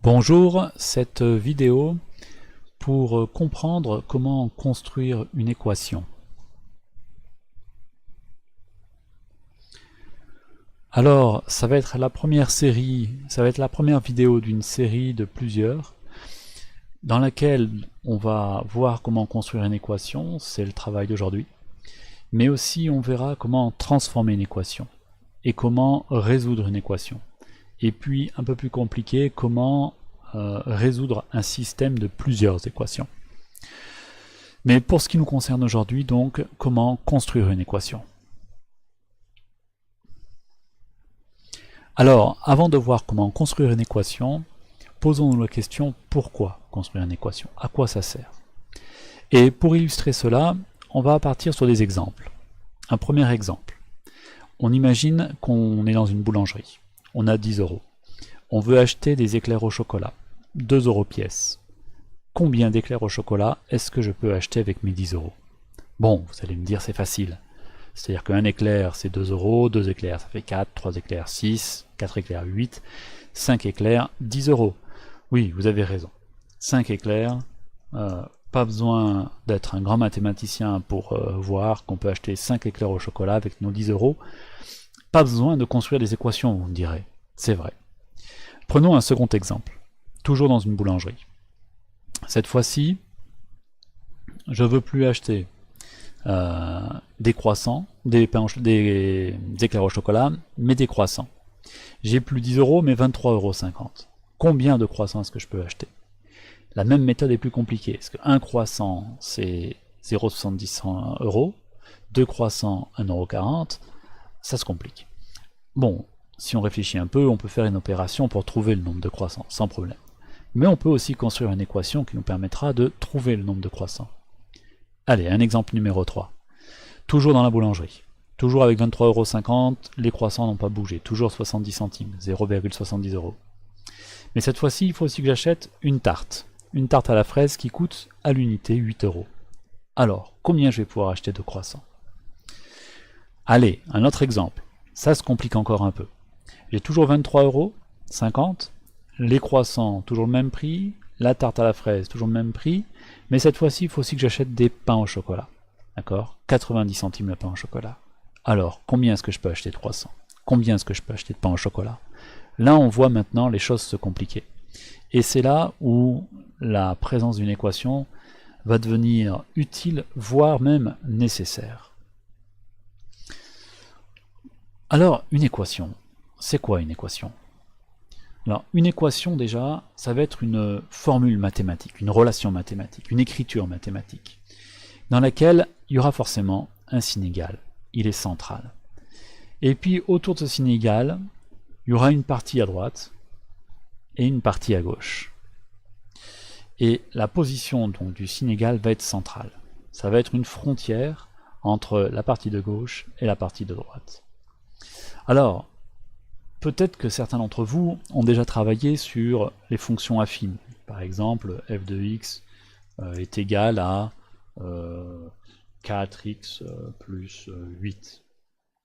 Bonjour, cette vidéo pour comprendre comment construire une équation. Alors, ça va être la première vidéo d'une série de plusieurs dans laquelle on va voir comment construire une équation, c'est le travail d'aujourd'hui, mais aussi on verra comment transformer une équation et comment résoudre une équation. Et puis, un peu plus compliqué, comment résoudre un système de plusieurs équations. Mais pour ce qui nous concerne aujourd'hui, donc, comment construire une équation. Alors, avant de voir comment construire une équation, posons-nous la question pourquoi construire une équation? À quoi ça sert? Et pour illustrer cela, on va partir sur des exemples. Un premier exemple. On imagine qu'on est dans une boulangerie. On a 10 euros. On veut acheter des éclairs au chocolat. 2 euros pièce. Combien d'éclairs au chocolat est-ce que je peux acheter avec mes 10 euros? Bon, vous allez me dire c'est facile. C'est-à-dire qu'un éclair c'est 2 euros, 2 éclairs ça fait 4, 3 éclairs 6, 4 éclairs 8, 5 éclairs 10 euros. Oui, vous avez raison. 5 éclairs, pas besoin d'être un grand mathématicien pour voir qu'on peut acheter 5 éclairs au chocolat avec nos 10 euros. Pas besoin de construire des équations, vous me direz. C'est vrai. Prenons un second exemple, toujours dans une boulangerie. Cette fois-ci, je ne veux plus acheter des croissants, des éclairs au chocolat, mais des croissants. J'ai plus 10 euros, mais 23,50 €. Combien de croissants est-ce que je peux acheter? La même méthode est plus compliquée. Parce qu'un croissant, c'est 0,70 €, deux croissants, 1,40 €, ça se complique. Bon, si on réfléchit un peu, on peut faire une opération pour trouver le nombre de croissants, sans problème. Mais on peut aussi construire une équation qui nous permettra de trouver le nombre de croissants. Allez, un exemple numéro 3. Toujours dans la boulangerie. Toujours avec 23,50 €, les croissants n'ont pas bougé. Toujours 70 centimes, 0,70 €. Mais cette fois-ci, il faut aussi que j'achète une tarte. Une tarte à la fraise qui coûte à l'unité 8 €. Alors, combien je vais pouvoir acheter de croissants? Allez, un autre exemple. Ça se complique encore un peu. J'ai toujours 23,50 €. Les croissants, toujours le même prix. La tarte à la fraise, toujours le même prix. Mais cette fois-ci, il faut aussi que j'achète des pains au chocolat. D'accord? 90 centimes le pain au chocolat. Alors, combien est-ce que je peux acheter de croissants? Combien est-ce que je peux acheter de pain au chocolat? Là, on voit maintenant les choses se compliquer. Et c'est là où la présence d'une équation va devenir utile, voire même nécessaire. Alors, une équation, c'est quoi une équation? Alors, une équation, déjà, ça va être une formule mathématique, une relation mathématique, une écriture mathématique, dans laquelle il y aura forcément un signe égal. Il est central. Et puis, autour de ce signe égal, il y aura une partie à droite et une partie à gauche. Et la position donc, du signe égal va être centrale. Ça va être une frontière entre la partie de gauche et la partie de droite. Alors, peut-être que certains d'entre vous ont déjà travaillé sur les fonctions affines. Par exemple, f de x est égal à 4x plus 8.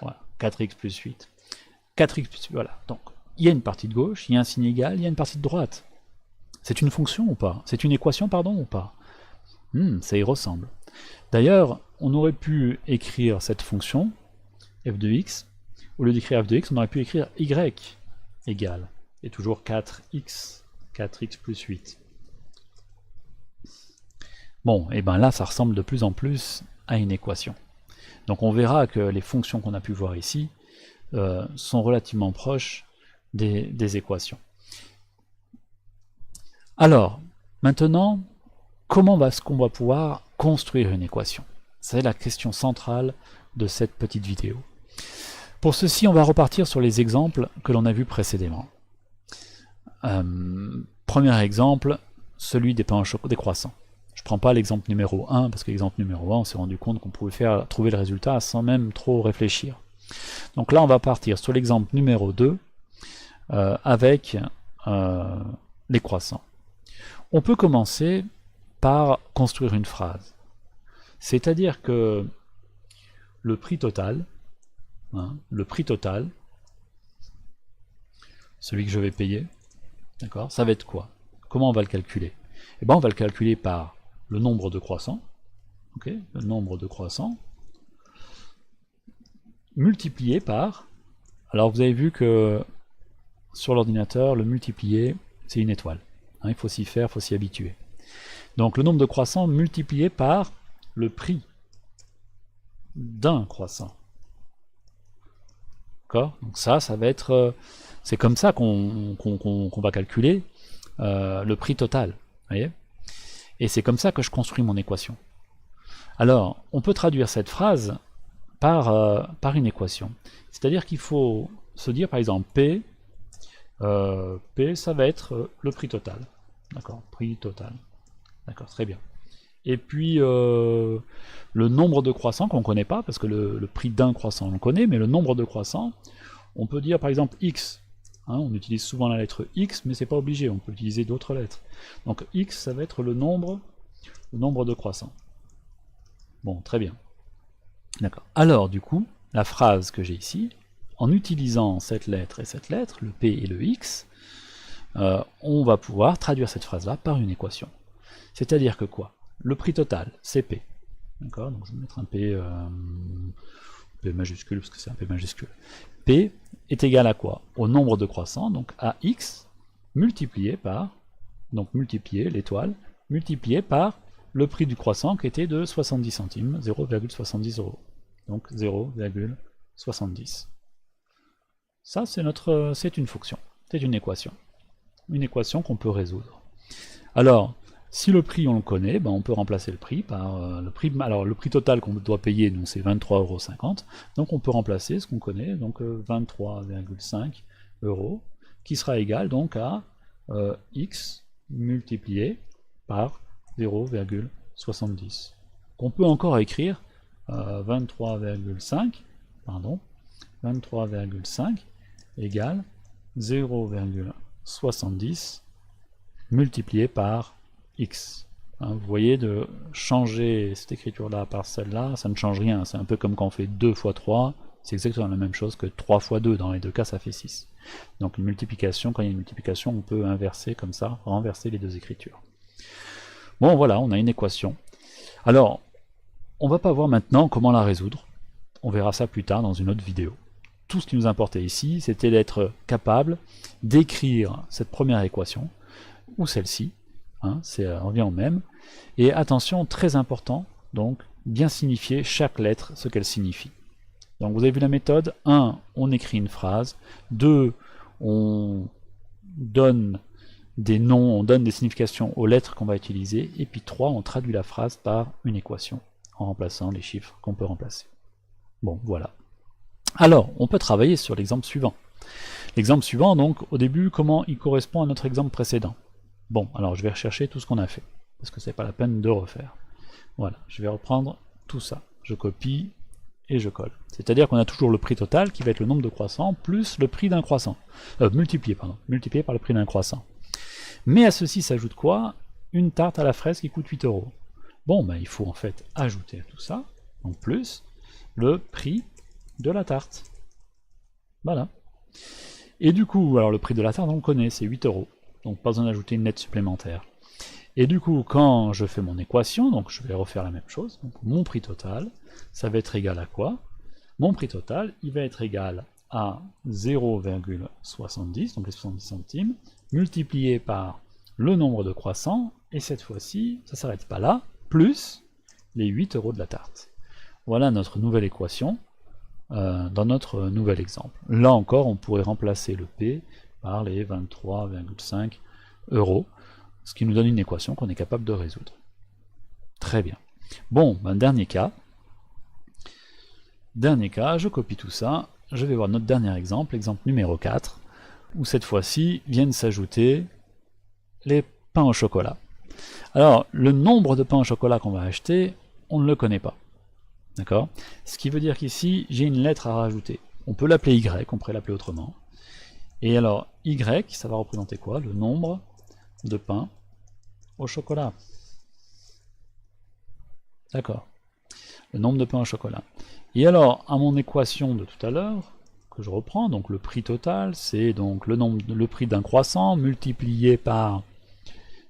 Voilà, 4x plus 8. 4x plus 8, voilà. Donc, il y a une partie de gauche, il y a un signe égal, il y a une partie de droite. C'est une fonction ou pas? C'est une équation, pardon, ou pas? Ça y ressemble. D'ailleurs, on aurait pu écrire cette fonction, f de x, au lieu d'écrire f de x, on aurait pu écrire y égale, et toujours 4x plus 8. Bon, et bien là, ça ressemble de plus en plus à une équation. Donc on verra que les fonctions qu'on a pu voir ici sont relativement proches des équations. Alors, maintenant, comment est-ce qu'on va pouvoir construire une équation? C'est la question centrale de cette petite vidéo. Pour ceci, on va repartir sur les exemples que l'on a vus précédemment. Premier exemple, celui des croissants. Je ne prends pas l'exemple numéro 1, parce que l'exemple numéro 1, on s'est rendu compte qu'on pouvait trouver le résultat sans même trop réfléchir. Donc là, on va partir sur l'exemple numéro 2, avec les croissants. On peut commencer par construire une phrase. C'est-à-dire que le prix total, celui que je vais payer, D'accord? Ça va être quoi? Comment on va le calculer? Eh bien, on va le calculer par le nombre de croissants, okay, le nombre de croissants, multiplié par... Alors, vous avez vu que sur l'ordinateur, le multiplier, c'est une étoile. Hein, il faut s'y faire, il faut s'y habituer. Donc, le nombre de croissants multiplié par le prix d'un croissant. D'accord? Donc ça va être... c'est comme ça qu'on va calculer le prix total. Voyez? Et c'est comme ça que je construis mon équation. Alors, on peut traduire cette phrase par une équation. C'est-à-dire qu'il faut se dire, par exemple, P, ça va être le prix total. D'accord? Prix total. D'accord, très bien. Et puis, le nombre de croissants qu'on ne connaît pas, parce que le prix d'un croissant on le connaît, mais le nombre de croissants, on peut dire par exemple X. Hein, on utilise souvent la lettre X, mais c'est pas obligé, on peut utiliser d'autres lettres. Donc X, ça va être le nombre de croissants. Bon, très bien. D'accord. Alors, du coup, la phrase que j'ai ici, en utilisant cette lettre et cette lettre, le P et le X, on va pouvoir traduire cette phrase-là par une équation. C'est-à-dire que quoi? Le prix total, c'est P. D'accord? Donc je vais mettre un P, P majuscule, parce que c'est un P majuscule. P est égal à quoi? Au nombre de croissants, donc à X, multiplié par, donc multiplié, l'étoile, multiplié par le prix du croissant qui était de 70 centimes, 0,70 €. Donc 0,70. Ça, c'est une fonction, c'est une équation qu'on peut résoudre. Alors, si le prix on le connaît, ben on peut remplacer le prix par le prix. Alors le prix total qu'on doit payer, donc c'est 23,50 €. Donc on peut remplacer ce qu'on connaît, donc 23,5 €, qui sera égal donc à x multiplié par 0,70. On peut encore écrire 23,5 égale 0,70 multiplié par x. Hein, vous voyez, de changer cette écriture-là par celle-là, ça ne change rien. C'est un peu comme quand on fait 2 fois 3, c'est exactement la même chose que 3 fois 2. Dans les deux cas, ça fait 6. Donc une multiplication, quand il y a une multiplication, on peut inverser comme ça, renverser les deux écritures. Bon, voilà, on a une équation. Alors, on va pas voir maintenant comment la résoudre. On verra ça plus tard dans une autre vidéo. Tout ce qui nous importait ici, c'était d'être capable d'écrire cette première équation, ou celle-ci, hein, ça revient au même. Et attention, très important, donc bien signifier chaque lettre ce qu'elle signifie. Donc vous avez vu la méthode. 1, on écrit une phrase. 2, on donne des noms, on donne des significations aux lettres qu'on va utiliser. Et puis 3, on traduit la phrase par une équation, en remplaçant les chiffres qu'on peut remplacer. Bon, voilà. Alors, on peut travailler sur l'exemple suivant. L'exemple suivant, donc, au début, comment il correspond à notre exemple précédent. Bon, alors je vais rechercher tout ce qu'on a fait, parce que c'est pas la peine de refaire. Voilà, je vais reprendre tout ça. Je copie et je colle. C'est-à-dire qu'on a toujours le prix total, qui va être le nombre de croissants, plus le prix d'un croissant. Multiplié par le prix d'un croissant. Mais à ceci s'ajoute quoi? Une tarte à la fraise qui coûte 8 €. Bon, ben, il faut en fait ajouter à tout ça, donc plus le prix de la tarte. Voilà. Et du coup, alors le prix de la tarte, on le connaît, c'est 8 €. Donc pas besoin d'ajouter une lettre supplémentaire. Et du coup, quand je fais mon équation, donc je vais refaire la même chose, donc mon prix total, ça va être égal à quoi? Mon prix total, il va être égal à 0,70, donc les 70 centimes, multiplié par le nombre de croissants, et cette fois-ci, ça ne s'arrête pas là, plus les 8 € de la tarte. Voilà notre nouvelle équation dans notre nouvel exemple. Là encore, on pourrait remplacer le P par les 23,5 €, ce qui nous donne une équation qu'on est capable de résoudre. Très bien. Bon, ben, dernier cas, je copie tout ça, je vais voir notre dernier exemple, exemple numéro 4, où cette fois-ci viennent s'ajouter les pains au chocolat. Alors, le nombre de pains au chocolat qu'on va acheter, on ne le connaît pas. D'accord? Ce qui veut dire qu'ici, j'ai une lettre à rajouter. On peut l'appeler Y, on pourrait l'appeler autrement. Et alors, Y, ça va représenter quoi? Le nombre de pains au chocolat. D'accord. Le nombre de pains au chocolat. Et alors, à mon équation de tout à l'heure, que je reprends, donc le prix total, c'est donc le prix d'un croissant multiplié par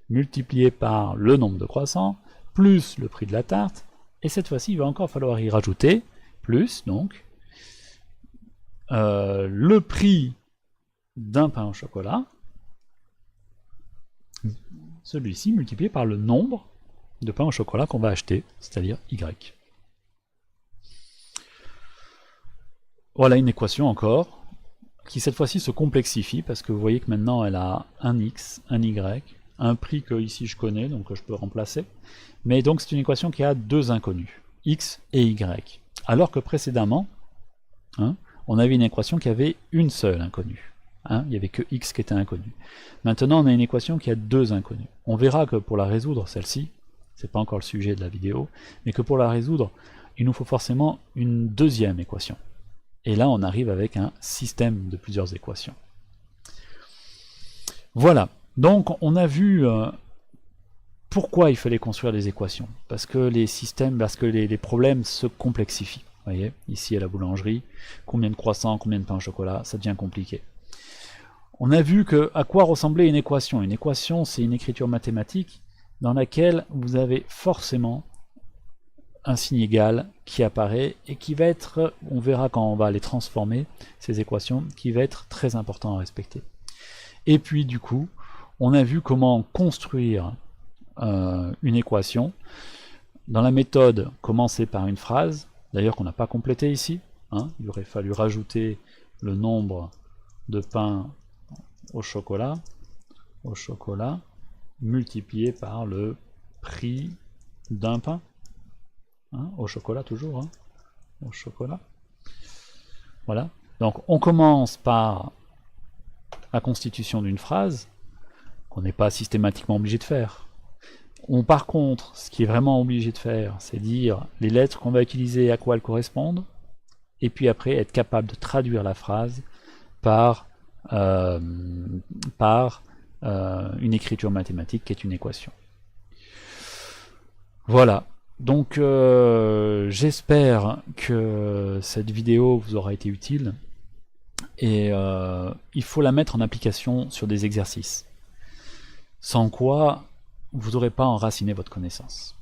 le nombre de croissants, plus le prix de la tarte, et cette fois-ci, il va encore falloir y rajouter, plus donc, le prix d'un pain au chocolat, celui-ci multiplié par le nombre de pains au chocolat qu'on va acheter, c'est-à-dire Y. Voilà une équation encore, qui cette fois-ci se complexifie, parce que vous voyez que maintenant elle a un X, un Y, un prix que ici je connais, donc que je peux remplacer. Mais donc c'est une équation qui a deux inconnus, X et Y. Alors que précédemment, on avait une équation qui avait une seule inconnue. Il n'y avait que X qui était inconnu. Maintenant on a une équation qui a deux inconnus. On verra que pour la résoudre, celle-ci, c'est pas encore le sujet de la vidéo, mais que pour la résoudre, il nous faut forcément une deuxième équation. Et là, on arrive avec un système de plusieurs équations. Voilà. Donc, on a vu pourquoi il fallait construire des équations. Parce que les problèmes se complexifient. Vous voyez, ici à la boulangerie, combien de croissants, combien de pain au chocolat, ça devient compliqué. On a vu à quoi ressemblait une équation. Une équation, c'est une écriture mathématique dans laquelle vous avez forcément un signe égal qui apparaît et qui va être, on verra quand on va les transformer, ces équations, qui va être très important à respecter. Et puis du coup, on a vu comment construire une équation. Dans la méthode, commencer par une phrase, d'ailleurs qu'on n'a pas complété ici, il aurait fallu rajouter le nombre de pains au chocolat multiplié par le prix d'un pain. Au chocolat toujours, au chocolat. Voilà. Donc on commence par la constitution d'une phrase, qu'on n'est pas systématiquement obligé de faire. Par contre, ce qui est vraiment obligé de faire, c'est dire les lettres qu'on va utiliser, à quoi elles correspondent, et puis après être capable de traduire la phrase par une écriture mathématique qui est une équation. Voilà. Donc j'espère que cette vidéo vous aura été utile et il faut la mettre en application sur des exercices, sans quoi vous n'aurez pas enraciné votre connaissance.